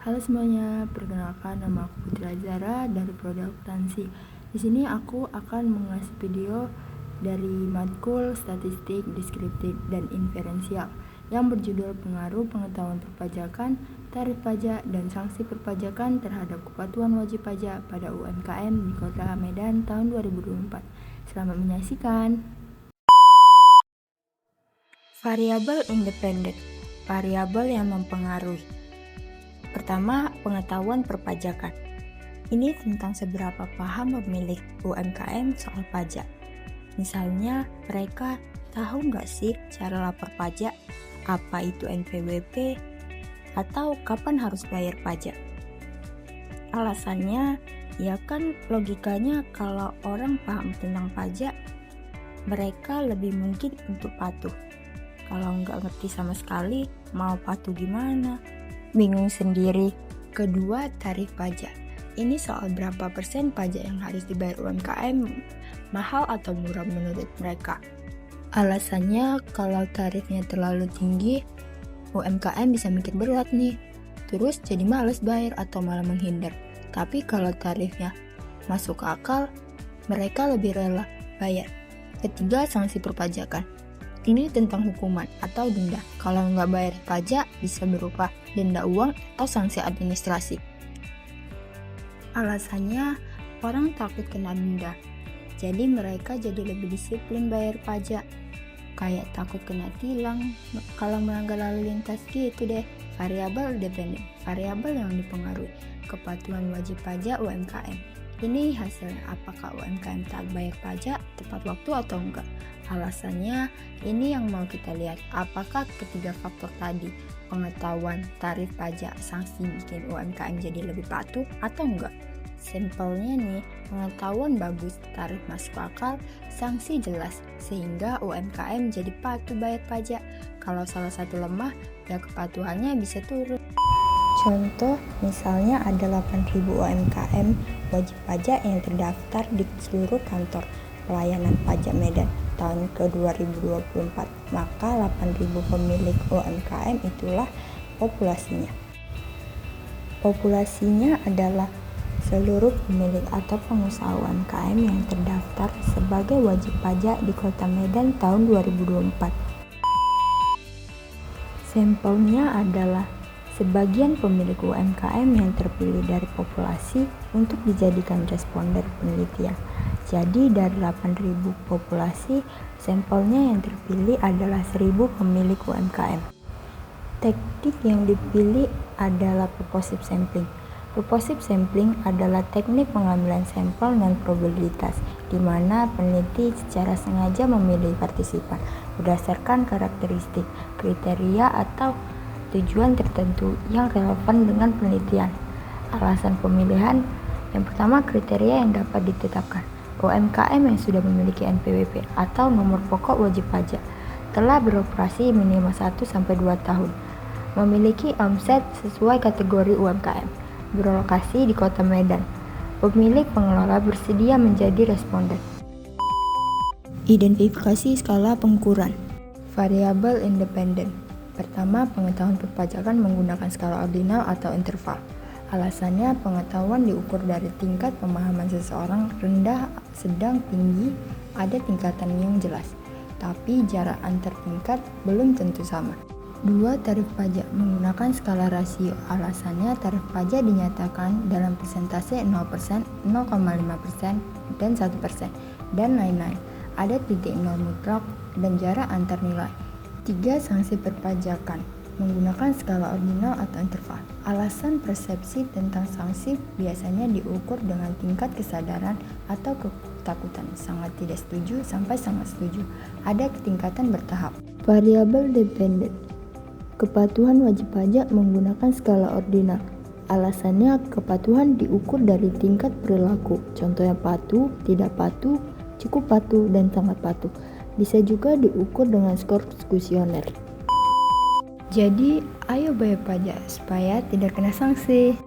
Halo semuanya, perkenalkan nama aku Putri Azara dari Prodi Akuntansi. Di sini aku akan mengulas video dari matkul statistik, deskriptif, dan inferensial yang berjudul pengaruh pengetahuan perpajakan, tarif pajak, dan sanksi perpajakan terhadap kepatuhan wajib pajak pada UMKM di Kota Medan tahun 2024. Selamat menyaksikan. Variabel independen, variabel yang mempengaruhi. Pertama, pengetahuan perpajakan. Ini tentang seberapa paham pemilik UMKM soal pajak. Misalnya, mereka tahu nggak sih cara lapor pajak, apa itu NPWP, atau kapan harus bayar pajak. Alasannya, ya kan logikanya kalau orang paham tentang pajak, mereka lebih mungkin untuk patuh. Kalau nggak ngerti sama sekali, mau patuh gimana? Bingung sendiri. Kedua, tarif pajak. Ini soal berapa persen pajak yang harus dibayar UMKM, mahal atau murah menurut mereka. Alasannya, kalau tarifnya terlalu tinggi, UMKM bisa mikir berat nih. Terus jadi males bayar atau malah menghindar. Tapi kalau tarifnya masuk akal, mereka lebih rela bayar. Ketiga, sanksi perpajakan. Ini tentang hukuman atau denda. Kalau nggak bayar pajak, bisa berupa denda uang atau sanksi administrasi. Alasannya, orang takut kena denda. Jadi mereka jadi lebih disiplin bayar pajak. Kayak takut kena tilang kalau melanggar lalu lintas gitu deh. Variabel dependen, variabel yang dipengaruhi kepatuhan wajib pajak UMKM. Ini hasilnya, apakah UMKM taat bayar pajak tepat waktu atau enggak? Alasannya, ini yang mau kita lihat, apakah ketiga faktor tadi, pengetahuan, tarif pajak, sanksi bikin UMKM jadi lebih patuh atau enggak? Simpelnya nih, pengetahuan bagus, tarif masuk akal, sanksi jelas, sehingga UMKM jadi patuh bayar pajak. Kalau salah satu lemah, ya kepatuhannya bisa turun. Contoh, misalnya ada 8.000 UMKM wajib pajak yang terdaftar di seluruh kantor pelayanan pajak Medan tahun ke-2024. Maka 8.000 pemilik UMKM itulah populasinya. Populasinya adalah seluruh pemilik atau pengusaha UMKM yang terdaftar sebagai wajib pajak di Kota Medan tahun 2024. Sampelnya adalah sebagian pemilik UMKM yang terpilih dari populasi untuk dijadikan responder penelitian. Jadi dari 8.000 populasi, sampelnya yang terpilih adalah 1.000 pemilik UMKM. Teknik yang dipilih adalah purposive sampling. Purposive sampling adalah teknik pengambilan sampel non probabilitas, di mana peneliti secara sengaja memilih partisipan berdasarkan karakteristik, kriteria, atau tujuan tertentu yang relevan dengan penelitian. Alasan pemilihan, yang pertama, kriteria yang dapat ditetapkan. UMKM yang sudah memiliki NPWP atau nomor pokok wajib pajak telah beroperasi minimal 1-2 tahun, memiliki omset sesuai kategori UMKM, berlokasi di Kota Medan, pemilik pengelola bersedia menjadi responden. Identifikasi skala pengukuran. Variabel independen. Pertama, pengetahuan perpajakan menggunakan skala ordinal atau interval. Alasannya, pengetahuan diukur dari tingkat pemahaman seseorang, rendah, sedang, tinggi, ada tingkatan yang jelas. Tapi jarak antar tingkat belum tentu sama. 2. Tarif pajak menggunakan skala rasio. Alasannya, tarif pajak dinyatakan dalam persentase 0%, 0,5%, dan 1%, dan lain-lain. Ada titik nol mutlak dan jarak antar nilai. 3. Sanksi perpajakan menggunakan skala ordinal atau interval. Alasan persepsi tentang sanksi biasanya diukur dengan tingkat kesadaran atau ketakutan, sangat tidak setuju sampai sangat setuju. Ada ketingkatan bertahap. Variabel dependen. Kepatuhan wajib pajak menggunakan skala ordinal. Alasannya, kepatuhan diukur dari tingkat perilaku. Contohnya patuh, tidak patuh, cukup patuh, dan sangat patuh. Bisa juga diukur dengan skor kuesioner. Jadi, ayo bayar pajak supaya tidak kena sanksi.